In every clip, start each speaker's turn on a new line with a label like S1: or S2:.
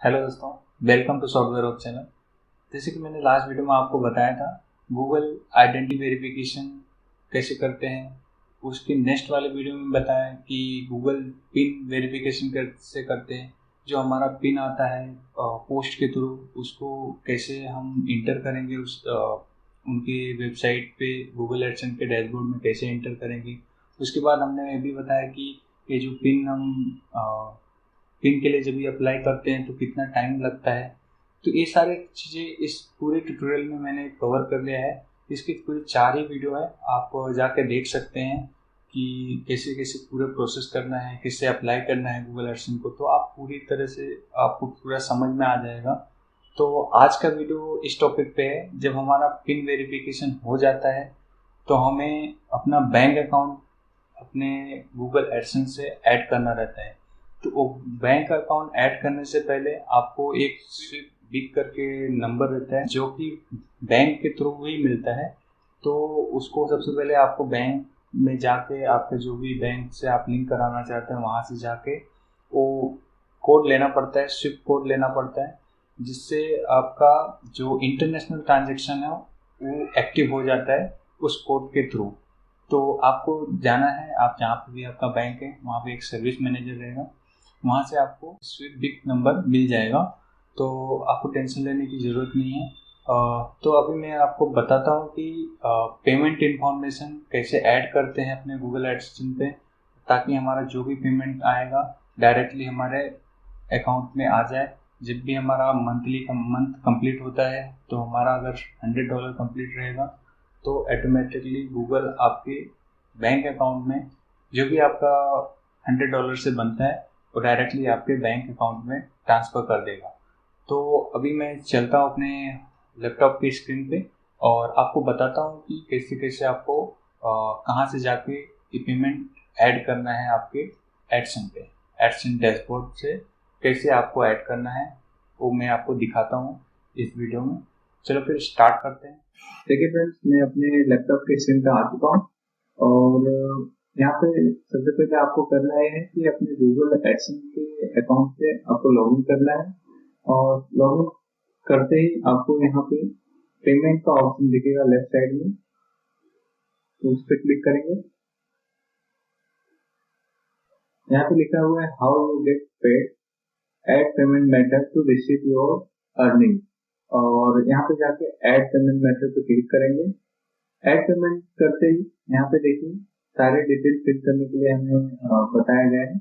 S1: Hello दोस्तों, welcome to software of channel. जैसे कि मैंने लास्ट वीडियो में आपको बताया था, गूगल आइडेंटिटी वेरिफिकेशन कैसे करते हैं। उसके नेक्स्ट वाले वीडियो में बताया कि गूगल पिन वेरिफिकेशन कैसे करते हैं। जो हमारा पिन आता है पोस्ट के थ्रू, उसको कैसे हम इंटर करेंगे उनके वेबसाइट पे, गूगल एडसेंस के डैशबोर्ड में कैसे इंटर करेंगे। उसके बाद हमने ये भी बताया कि ये जो पिन हम पिन के लिए जब भी अप्लाई करते हैं तो कितना टाइम लगता है। तो ये सारी चीज़ें इस पूरे ट्यूटोरियल में मैंने कवर कर लिया है। इसकी पूरी 4 ही वीडियो है, आप जाके देख सकते हैं कि कैसे कैसे पूरा प्रोसेस करना है, किससे अप्लाई करना है गूगल एडसेंस को। तो आप पूरी तरह से आपको पूरा समझ में आ जाएगा। तो आज का वीडियो इस टॉपिक पे है, जब हमारा पिन वेरिफिकेशन हो जाता है तो हमें अपना बैंक अकाउंट अपने गूगल एडसेंस से ऐड करना रहता है। तो वो बैंक अकाउंट ऐड करने से पहले आपको एक स्विफ्ट बिग करके नंबर रहता है, जो कि बैंक के थ्रू ही मिलता है। तो उसको सबसे पहले आपको बैंक में जाके, आपके जो भी बैंक से आप लिंक कराना चाहते हैं वहाँ से जाके वो कोड लेना पड़ता है, स्विफ्ट कोड लेना पड़ता है, जिससे आपका जो इंटरनेशनल ट्रांजेक्शन है वो एक्टिव हो जाता है उस कोड के थ्रू। तो आपको जाना है, आप जहाँ पे भी आपका बैंक है वहाँ पे एक सर्विस मैनेजर रहेगा, वहाँ से आपको स्विफ्ट बिग नंबर मिल जाएगा। तो आपको टेंशन लेने की ज़रूरत नहीं है। तो अभी मैं आपको बताता हूँ कि पेमेंट इन्फॉर्मेशन कैसे ऐड करते हैं अपने गूगल एडसेंस पे, ताकि हमारा जो भी पेमेंट आएगा डायरेक्टली हमारे अकाउंट में आ जाए। जब भी हमारा मंथ कंप्लीट होता है तो हमारा अगर $100 कंप्लीट रहेगा तो ऑटोमेटिकली गूगल आपके बैंक अकाउंट में जो भी आपका $100 से बनता है वो डायरेक्टली आपके बैंक अकाउंट में ट्रांसफ़र कर देगा। तो अभी मैं चलता हूँ अपने लैपटॉप की स्क्रीन पे और आपको बताता हूँ कि कैसे कैसे आपको कहाँ से जाके ये पेमेंट ऐड करना है आपके एडसेंस पे। एडसेंस डैशबोर्ड से कैसे आपको ऐड करना है वो मैं आपको दिखाता हूँ इस वीडियो में। चलो फिर स्टार्ट करते हैं।
S2: देखिए फ्रेंड्स, मैं अपने लैपटॉप के स्क्रीन पे आ चुका हूँ और यहाँ पे सबसे पहले आपको करना है कि अपने गूगल एडसेंस के अकाउंट से आपको लॉगिन करना है। और लॉगिन करते ही आपको यहाँ पे पेमेंट का ऑप्शन दिखेगा लेफ्ट साइड में, तो उस पर क्लिक करेंगे। यहाँ पे लिखा हुआ है how you get paid, add payment method to receive your earning. और यहाँ पे जाके एड पेमेंट मेथड पे क्लिक करेंगे। ऐड पेमेंट करते ही यहाँ पे देखिए सारे डिटेल फिल करने के लिए हमें बताया गया है।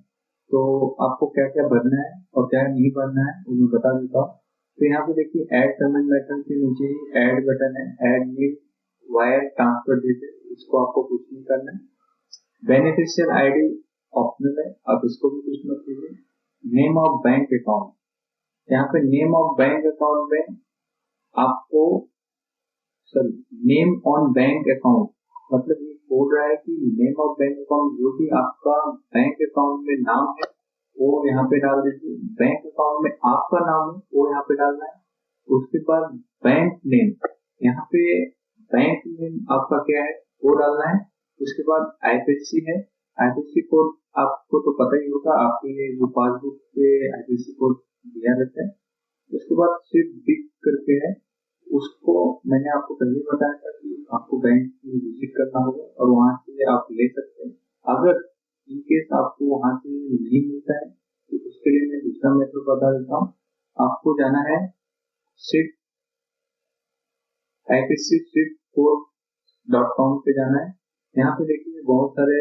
S2: तो आपको क्या क्या भरना है और क्या नहीं भरना है वो मैं बता देता हूँ। तो यहाँ पे देखिए ऐड पेमेंट मेथड के नीचे ही ऐड बटन है, add new wire transfer detail, इसको आपको कुछ नहीं करना है। बेनिफिशियल आईडी ऑप्शनल है, आप इसको भी कुछ मत कीजिए। नेम ऑफ बैंक अकाउंट, यहाँ पे नेम ऑफ बैंक अकाउंट में आपको sir name on bank account, मतलब ये बोल रहा है कि नेम ऑफ बैंक अकाउंट जो भी आपका बैंक अकाउंट में नाम है वो यहाँ पे डाल दीजिए। बैंक अकाउंट में आपका नाम है वो यहाँ पे डालना है। उसके बाद बैंक नेम, यहाँ पे बैंक नेम आपका क्या है वो डालना है। उसके बाद आईपीसी है, आईपीसी कोड आपको तो पता ही होगा, आपके जो पासबुक पे आईपीसी कोड दिया रहता है। उसके बाद सिर्फ बिग करके है, उसको मैंने आपको पहले बताया था कि आपको बैंक में विजिट करना होगा और वहां से आप ले सकते हैं। अगर इनकेस आपको वहां से नहीं मिलता है तो उसके लिए मैं दूसरा मेथड बता देता हूँ। आपको जाना है सिर्फ आईपीसी सिर्फ .com पे जाना है। यहाँ पे देखिए बहुत सारे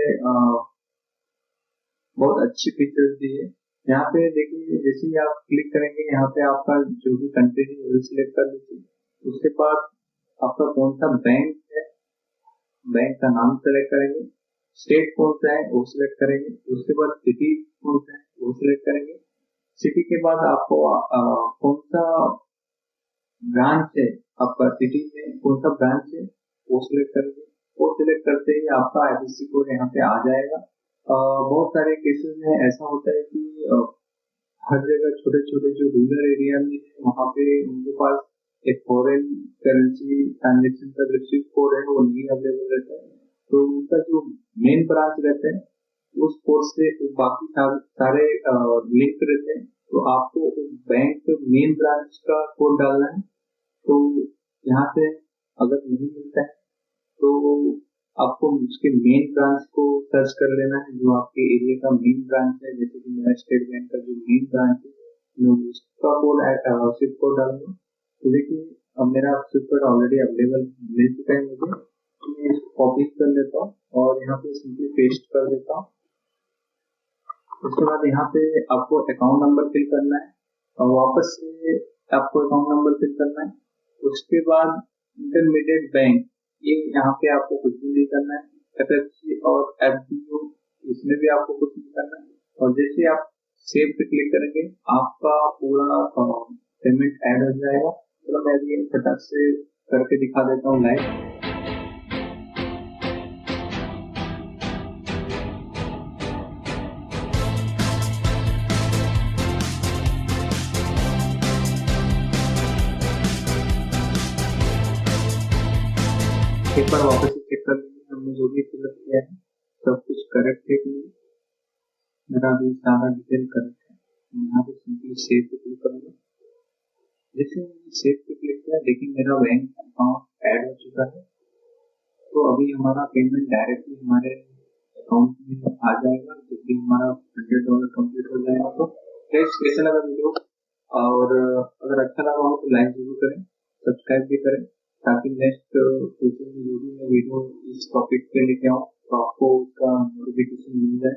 S2: बहुत अच्छी फीचर्स दी है। यहाँ पे देखिए जैसे ही आप क्लिक करेंगे यहाँ पे आपका जो भी कंट्री है वो सिलेक्ट कर लीजिए। उसके बाद आपका कौन सा बैंक है, बैंक का नाम सेलेक्ट करेंगे। स्टेट कौन सा है वो सिलेक्ट करेंगे। उसके बाद सिटी कौन सा है वो सिलेक्ट करेंगे। सिटी के बाद आपको कौन सा ब्रांच है, आपका सिटी में कौन सा ब्रांच है वो सिलेक्ट करेंगे। वो सिलेक्ट करते ही आपका आईपीसी कोड यहाँ पे आ जाएगा। बहुत सारे केसेस में ऐसा होता है कि हर जगह छोटे छोटे जो रूरल एरिया में है वहाँ पे उनके पास एक फॉरेन करेंसी ट्रांजेक्शन का जो स्विफ्ट कोड है वो नहीं अवेलेबल रहता है। तो उनका जो मेन ब्रांच रहता है उस कोड से बाकी सारे लिंक रहते हैं। तो आपको बैंक मेन ब्रांच का कोड डालना है। तो यहाँ से अगर नहीं मिलता है तो आपको उसके मेन ब्रांच को सर्च कर लेना है, जो आपके एरिया का मेन ब्रांच है। जैसे कि मेरा स्टेट बैंक का जो मेन ब्रांच है, मैं उसका कोड स्विफ्ट कोड डालूंगा। तो देखिए अब मेरा स्विफ्ट कोड ऑलरेडी अवेलेबल मिल चुका है मुझे, तो मैं इसको कॉपी कर लेता हूँ और यहाँ पे सिंपली पेस्ट कर देता हूँ। उसके बाद यहाँ पे आपको अकाउंट नंबर फिल करना है और वापस से आपको अकाउंट नंबर फिल करना है। उसके बाद इंटरमीडिएट बैंक, ये यहाँ पे आपको कुछ भी नहीं करना है। एफएफसी और एफडीओ, इसमें भी आपको कुछ नहीं करना है। और जैसे आप सेव पे क्लिक करेंगे आपका पूरा पेमेंट ऐड हो जाएगा। चलो मैं भी फटाक से करके दिखा देता हूँ लाइव। एक बार वापस से चेक कर लेंगे हमने जो भी फिलअप किया है सब कुछ करेक्ट है कि नहीं। मेरा भी सारा डिटेल करेक्ट है। यहाँ पे सिंपली सेव पे क्लिक करूँगा। जैसे मैंने सेव पे क्लिक किया, देखिए मेरा बैंक अकाउंट ऐड हो चुका है। तो अभी हमारा पेमेंट डायरेक्टली हमारे अकाउंट में आ जाएगा जब भी हमारा $100 कंप्लीट हो जाएगा। तो फ्रेंड्स, कैसा लगा वीडियो? और अगर अच्छा लगा हो तो लाइक जरूर करें, सब्सक्राइब भी करें, ताकि नेक्स्ट फ्यूचर में जो भी मैं वीडियो इस टॉपिक पे लेके आऊँ तो आपको उसका नोटिफिकेशन मिल जाए।